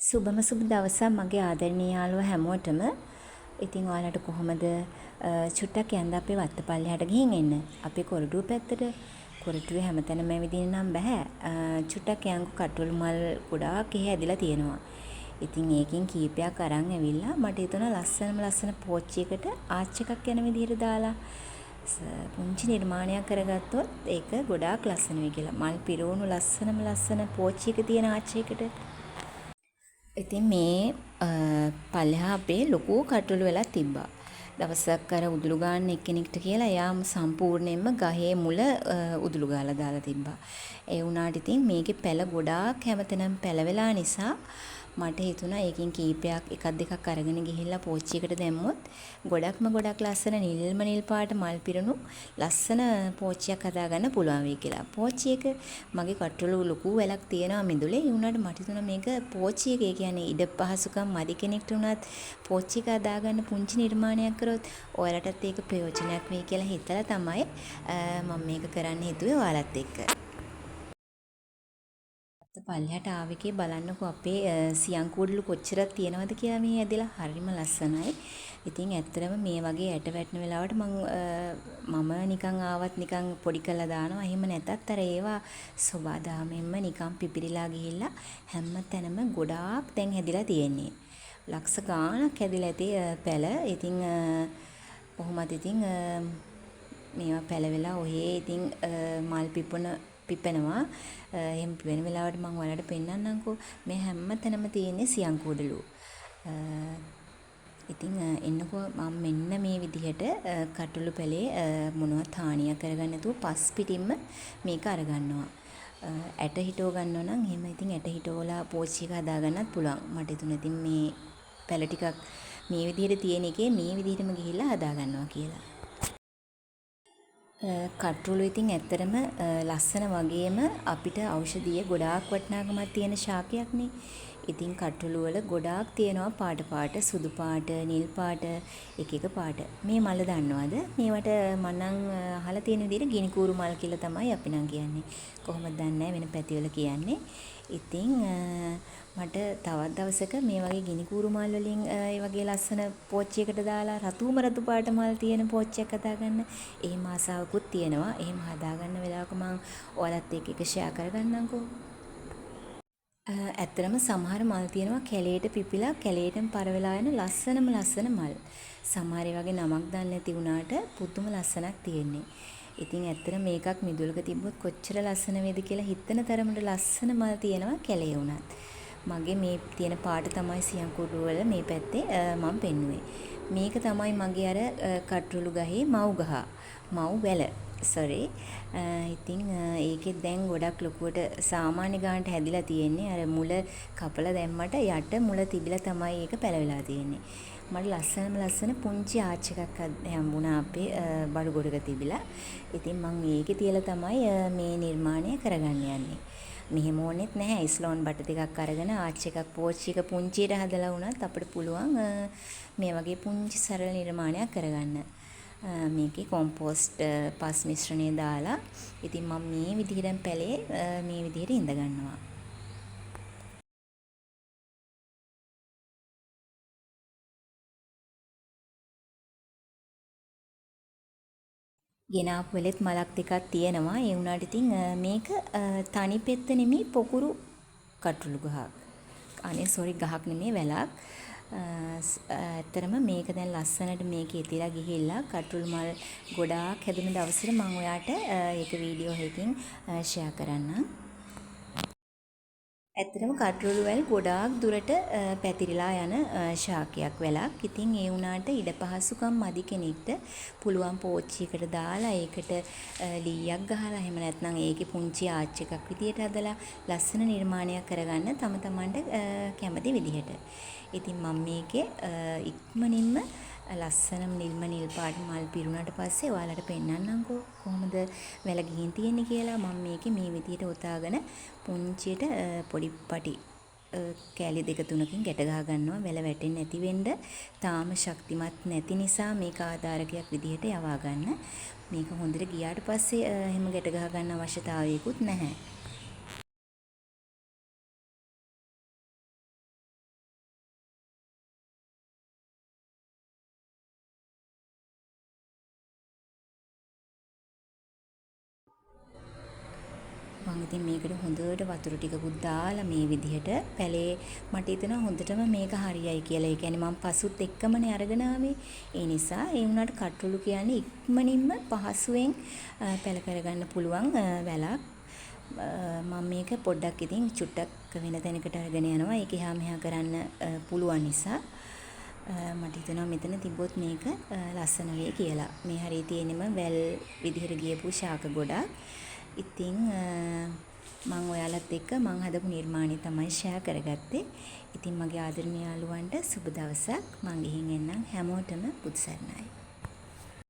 සුබම සුබ දවසක් මගේ ආදරණීය යාළුවෝ හැමෝටම. ඉතින් ඔයාලට කොහොමද චුට්ටක් යන්න අපේ වත්තපල්ලෙහාට ගිහින් එන්න. අපේ කොරටුව පැත්තට. කොරටුවේ හැමතැනම ඇවිදින්න නම් බෑ. චුට්ටක් යන්කෝ කටුළු මල් ගොඩාක් එහෙ ඇදිලා තියෙනවා. ඉතින් ඒකෙන් කීපයක් අරන් ඇවිල්ලා මට හිතුණා ලස්සන පෝච්චියකට ආච් එකක් යන විදිහට දාලා පුංචි නිර්මාණයක් කරගත්තොත් ඒක ගොඩාක් ලස්සන වෙයි කියලා. මල් පිරවුණු ලස්සන පෝච්චියක තියෙන ආච් එකකට. ඉතින් මේ පල්ලෙහා අපේ ලොකු කටුළු වෙලා තිබ්බා. දවසක් අර උදුළු ගාන්න එක්කෙනෙක්ට කියලා එයා සම්පූර්ණයෙන්ම ගහේ මුල උදුළු ගාලා දාලා තිබ්බා. ඒ වුණාට ඉතින් මේකේ පැල ගොඩාක් හැමතැනම පැලවෙලා නිසා මට හිතුණා ඒකෙන් කීපයක් එකක් දෙකක් අරගෙන ගිහිල්ලා පෝච්චියකට දැම්මොත් ගොඩක් ලස්සන නිල් පාට මල් පිරුණු ලස්සන පෝච්චියක් හදාගන්න පුළුවන් වෙයි කියලා. පෝච්චියක මගේ කටුළු ලොකු වැලක් තියෙනවා මිදුලේ. ඒ වුණාට මට හිතුණා මේක පෝච්චියක ඒ කියන්නේ ඉඩ පහසුකම් මදි කෙනෙක්ට උනත් පෝච්චියක හදාගන්න පුංචි නිර්මාණයක් කරොත් ඔයාලටත් ඒක ප්‍රයෝජනයක් වෙයි කියලා හිතලා තමයි මම මේක කරන්න හිතුවේ ඔයාලත් එක්ක. පල්ලෙහාට ආවේකේ බලන්නකෝ අපේ සියන් කූඩලු කොච්චරක් තියෙනවද කියලා මේ ඇදලා හරිම ලස්සනයි. ඉතින් ඇත්තටම මේ වගේ ඇට වැටෙන වෙලාවට මම නිකන් ආවත් නිකන් පොඩි කරලා දානවා. එහෙම නැතත් අර ඒවා සෝබාදාමෙන්ම නිකන් පිපිරිලා ගිහිල්ලා හැම තැනම ගොඩාක් දැන් හැදිලා තියෙන්නේ. ලක්ෂ ගාණක් හැදිලා ඇති පැල. ඉතින් කොහොමද ඉතින් මේවා පැලවෙලා ඔහේ ඉතින් මල් පිපෙනවා. එහෙම වෙන වෙලාවට මම ඔයාලට පෙන්නන්නම්කෝ. මේ හැම තැනම තියෙන්නේ සියන් කුඩලු. ඉතින් එන්නකෝ මම මෙන්න මේ විදිහට කටුළු පැලේ මොනවත් හානියක් කරගන්න නැතුව පස් පිටින්ම මේක අරගන්නවා. ඇට හිටව ගන්නවා නම් එහෙම ඉතින් ඇට හිටවලා පෝච්චි එක හදාගන්නත් පුළුවන්. මට හිතුණා ඉතින් මේ පැල ටිකක් මේ විදිහට තියෙන එකේ මේ විදිහටම ගිහිල්ලා හදාගන්නවා කියලා. කටුළු ඉතින් ඇත්තටම ලස්සන වගේම අපිට ඖෂධීය ගොඩාක් වටිනාකමක් තියෙන ශාකයක්නේ. ඉතින් කටුළු වල ගොඩාක් තියෙනවා පාට සුදු පාට, නිල් පාට, එක පාට. මේ මල දන්නවද? මේවට මම නම් අහලා තියෙන විදිහට ගිනිකූරු මල් කියලා තමයි අපි නම් කියන්නේ. කොහොමද දන්නේ වෙන පැතිවල කියන්නේ. ඉතින් මට තවත් දවසක මේ වගේ ගිනිකූරු මල් වලින් ඒ වගේ ලස්සන පෝච්චියකට දාලා රතු පාට මල් තියෙන පෝච්චියක් හදාගන්න එහෙම ආසාවකුත් තියෙනවා. එහෙම හදාගන්න වෙලාවක මම ඔයාලත් එක්ක එක ෂෙයා කරගන්නම්කෝ. ඇත්තටම සමහර මල් තියෙනවා කැලේට පිපිලා කැලේටම පර වෙලා යන ලස්සන මල්. සමහර ඒ වගේ නමක් දන්නේ නැති වුණාට පුදුම ලස්සනක් තියෙන්නේ. ඉතින් ඇත්තට මේකක් මිදුලක තිබ්බොත් කොච්චර ලස්සන වේද කියලා හිතන තරමට ලස්සන මල් තියෙනවා කැලේ වුණත්. මගේ මේ තියෙන පාට තමයි සියන් කුඩු වල මේ පැත්තේ මම පෙන්නුවේ. මේක තමයි මගේ අර කටුළු ගහේ මව් ගහ. මව් වැල. ඉතින් ඒකෙත් දැන් ගොඩක් ලොකුවට සාමාන්‍ය ගානට හැදිලා තියෙන්නේ. අර මුල කපලා දැම්මට යට මුල තිබිලා තමයි ඒක පැලවිලා තියෙන්නේ. මට ලස්සන පුංචි ආච් එකක් හම්බුණා අපේ බඩු ගොඩක තිබිලා. ඉතින් මම මේකේ තියලා තමයි මේ නිර්මාණය කරගන්න යන්නේ. මෙහෙම ඕනෙත් නැහැ. අයිස්ලෝන් බට ටිකක් අරගෙන ආච් එකක් පෝච්චි එක පුංචියට හදලා වුණත් අපිට පුළුවන් මේ වගේ පුංචි සරල නිර්මාණයක් කරගන්න. මේකේ කොම්පෝස්ට් පස් මිශ්‍රණය දාලා ඉතින් මම මේ විදිහට පැලේ මේ විදිහට ඉඳ ගන්නවා. ගෙනාපු වෙලෙත් මලක් ටිකක් තියෙනවා. ඒ වුණාට ඉතින් මේක තනි පෙත්ත නෙමෙයි පොකුරු කටුළු ගහක්. ගහක් නෙමෙයි වැලක්. ඇත්තරම මේක දැන් ලස්සනට මේක ඉතිලා ගිහිල්ලා කටුළු මල් ගොඩාක් හැදුන දවසට මම ඔයාට ඒක වීඩියෝ එකකින් ෂෙයා කරන්නම්. ඇත්තටම කටුළු වැල් ගොඩාක් දුරට පැතිරිලා යන ශාකයක් වැලක්. ඉතින් ඒ වුණාට ඉඩ පහසුකම් මදි කෙනෙක්ට පුළුවන් පෝච්චියකට දාලා ඒකට ලීයක් ගහලා එහෙම නැත්නම් ඒකේ පුංචි ආච් එකක් විදියට හදලා ලස්සන නිර්මාණයක් කරගන්න තම තමන්ට කැමති විදිහට. ඉතින් මම මේකේ ඉක්මනින්ම ලස්සනම නිල් පාට මල් පිරුණාට පස්සේ ඔයාලට පෙන්නන්නම්කෝ කොහොමද වැල ගිහින් තියෙන්නේ කියලා. මම මේකේ මේ විදිහට උතාගෙන පුංචියට පොඩි පටි කෑලි දෙක තුනකින් ගැට ගහ ගන්නවා වැල වැටෙන්නේ නැති වෙන්න. තාම ශක්තිමත් නැති නිසා මේක ආධාරකයක් විදිහට යවා ගන්න. මේක හොඳට ගියාට පස්සේ එහෙම ගැට ගහ ගන්න අවශ්‍යතාවයකුත් නැහැ. මම ඉතින් මේකට හොඳට වතුර ටිකකුත් දාලා මේ විදිහට පැලේ මට හිතෙනවා හොඳටම මේක හරියයි කියලා. ඒ කියන්නේ මම පසුත් එක්කමනේ අරගෙන ආවේ. ඒ නිසා ඒ වුණාට කට්ටුළු කියන්නේ ඉක්මනින්ම පහසුවෙන් පැල කරගන්න පුළුවන් වැලක්. මම මේක පොඩ්ඩක් ඉතින් චුට්ටක් වෙන තැනකට අරගෙන යනවා. ඒක එහා මෙහා කරන්න පුළුවන් නිසා මට හිතෙනවා මෙතන තිබ්බොත් මේක ලස්සන වෙයි කියලා. මේ හරිය තියෙනෙම වැල් විදිහට ගියපු ශාක ගොඩක්. ඉතින් මම ඔයාලත් එක්ක මම හදපු නිර්මාණය තමයි ෂෙයා කරගත්තේ. ඉතින් මගේ ආදරණීය යාළුවන්ට සුබ දවසක්. මම ගිහින් එන්නම්. හැමෝටම බුදු සරණයි.